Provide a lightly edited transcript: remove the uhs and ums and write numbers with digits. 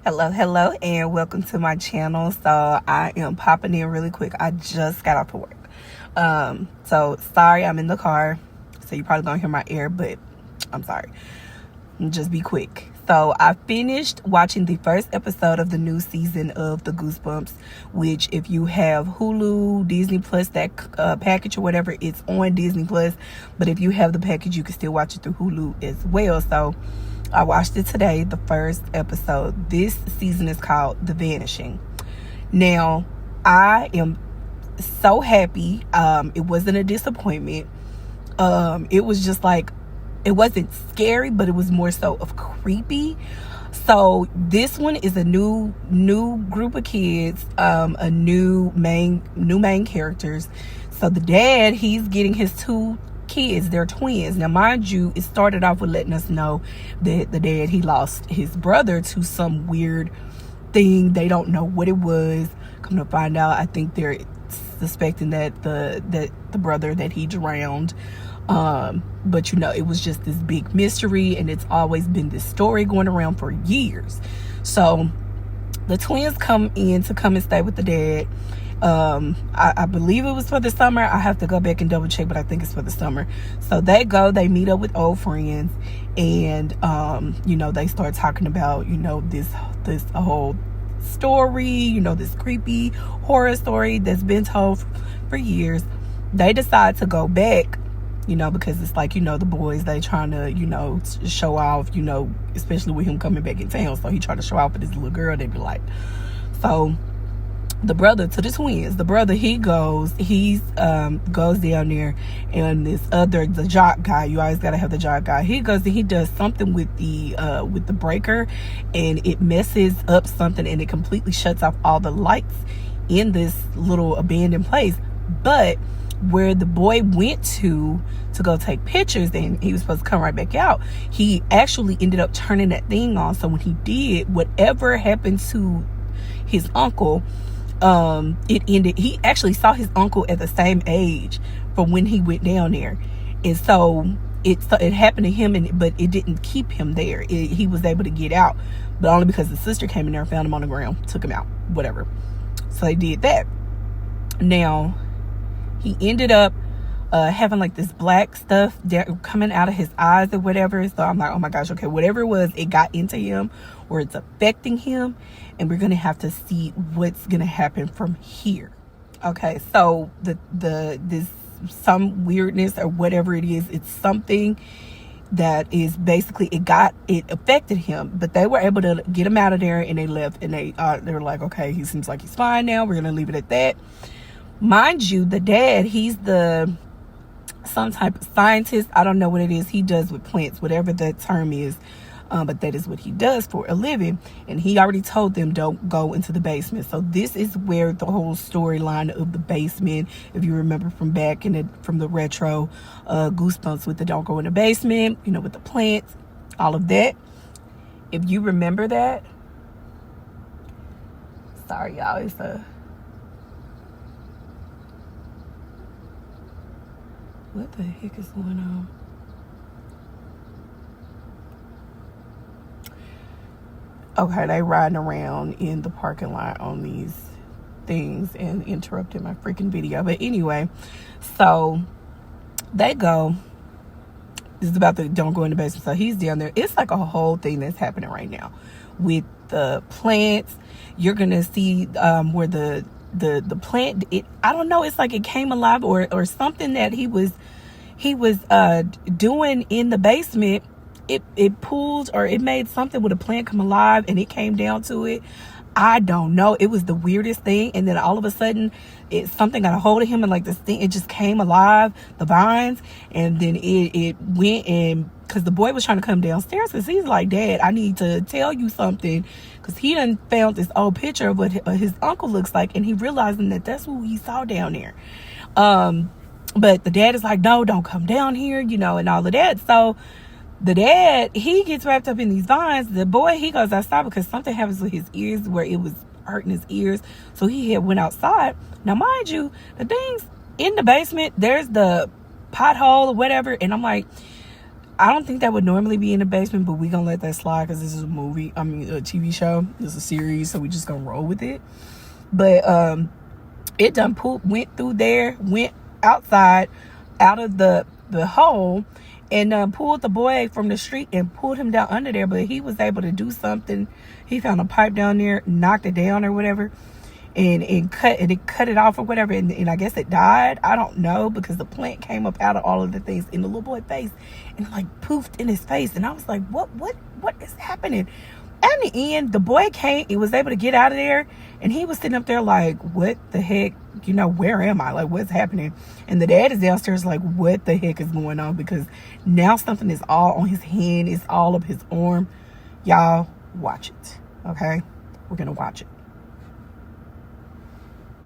Hello, and welcome to my channel. So I am popping in really quick. I just got off of work. So sorry, I'm in the car. So you're probably gonna hear my air, but I'm sorry. Just be quick. So I finished watching the first episode of the new season of the Goosebumps, which if you have Hulu, Disney Plus, that package or whatever, it's on Disney Plus. But if you have the package, you can still watch it through Hulu as well. So I watched it today, the first episode. This season is called The Vanishing. Now, I am so happy. It wasn't a disappointment. It was just like, it wasn't scary, but it was more so of creepy. So this one is a new group of kids, a new main characters. So the dad, he's getting his two kids. They're twins. Now, mind you, it started off with letting us know that the dad, he lost his brother to some weird thing. They don't know what it was. Come to find out, I think they're suspecting that the brother, that he drowned. But it was just this big mystery, and it's always been this story going around for years. So the twins come and stay with the dad. I believe it was for the summer. I have to go back and double check, but I think it's for the summer. So they meet up with old friends, and they start talking about this whole story, this creepy horror story that's been told for years. They decide to go back, because it's like, the boys, they trying to, show off, especially with him coming back in town. So he tried to show off with his little girl, they be like. So the brother, to the twins, he goes down there, and the jock guy, you always gotta have the jock guy, he goes and he does something with the breaker, and it messes up something, and it completely shuts off all the lights in this little abandoned place. But where the boy went to go take pictures, and he was supposed to come right back out, he actually ended up turning that thing on. So when he did, whatever happened to his uncle, it ended. He actually saw his uncle at the same age from when he went down there, and so it happened to him, but it didn't keep him there. He was able to get out, but only because the sister came in there and found him on the ground, took him out, whatever. So they did that. Now, he ended up having like this black stuff coming out of his eyes or whatever. So I'm like, oh my gosh, okay, whatever it was, it got into him, or it's affecting him, and we're gonna have to see what's gonna happen from here. Okay, so this some weirdness or whatever it is, it's something that is basically, it affected him, but they were able to get him out of there, and they left, and they were like, okay, he seems like he's fine now, we're gonna leave it at that. Mind you, the dad, he's some type of scientist. I don't know what it is he does with plants, whatever that term is, but that is what he does for a living. And he already told them, don't go into the basement. So this is where the whole storyline of the basement, if you remember from back from the retro Goosebumps, with the don't go in the basement, with the plants, all of that. If you remember that, sorry y'all, it's what the heck is going on? Okay, they riding around in the parking lot on these things and interrupted my freaking video. But anyway, so they go. This is about the don't go in the basement. So he's down there. It's like a whole thing that's happening right now with the plants. You're gonna see where the plant, I don't know, it's like it came alive, or something that he was doing in the basement. It pulled, or it made something with a plant come alive, and it came down to it. I don't know, it was the weirdest thing. And then all of a sudden, something got a hold of him, and like this thing, it just came alive, the vines, and then it went in, because the boy was trying to come downstairs, because he's like, Dad, I need to tell you something, because he done found this old picture of what his uncle looks like, and he realizing that that's who he saw down there. But the dad is like, no, don't come down here, and all of that. So the dad, he gets wrapped up in these vines. The boy, he goes outside because something happens with his ears, where it was hurting his ears. So he had went outside. Now, mind you, the things in the basement, there's the pothole or whatever, and I'm like, I don't think that would normally be in the basement, but we gonna let that slide because this is a movie. I mean, a TV show. This is a series, so we just gonna roll with it. But it done went through there, went outside, out of the hole, and pulled the boy from the street and pulled him down under there. But he was able to do something. He found a pipe down there, knocked it down or whatever, and cut it off or whatever. And I guess it died. I don't know, because the plant came up out of all of the things in the little boy's face and like poofed in his face. And I was like, what is happening? And in the end, the boy came, he was able to get out of there, and he was sitting up there like, what the heck, where am I? Like, what's happening? And the dad is downstairs like, what the heck is going on? Because now something is all on his hand, it's all of his arm. Y'all watch it, okay? We're gonna watch it.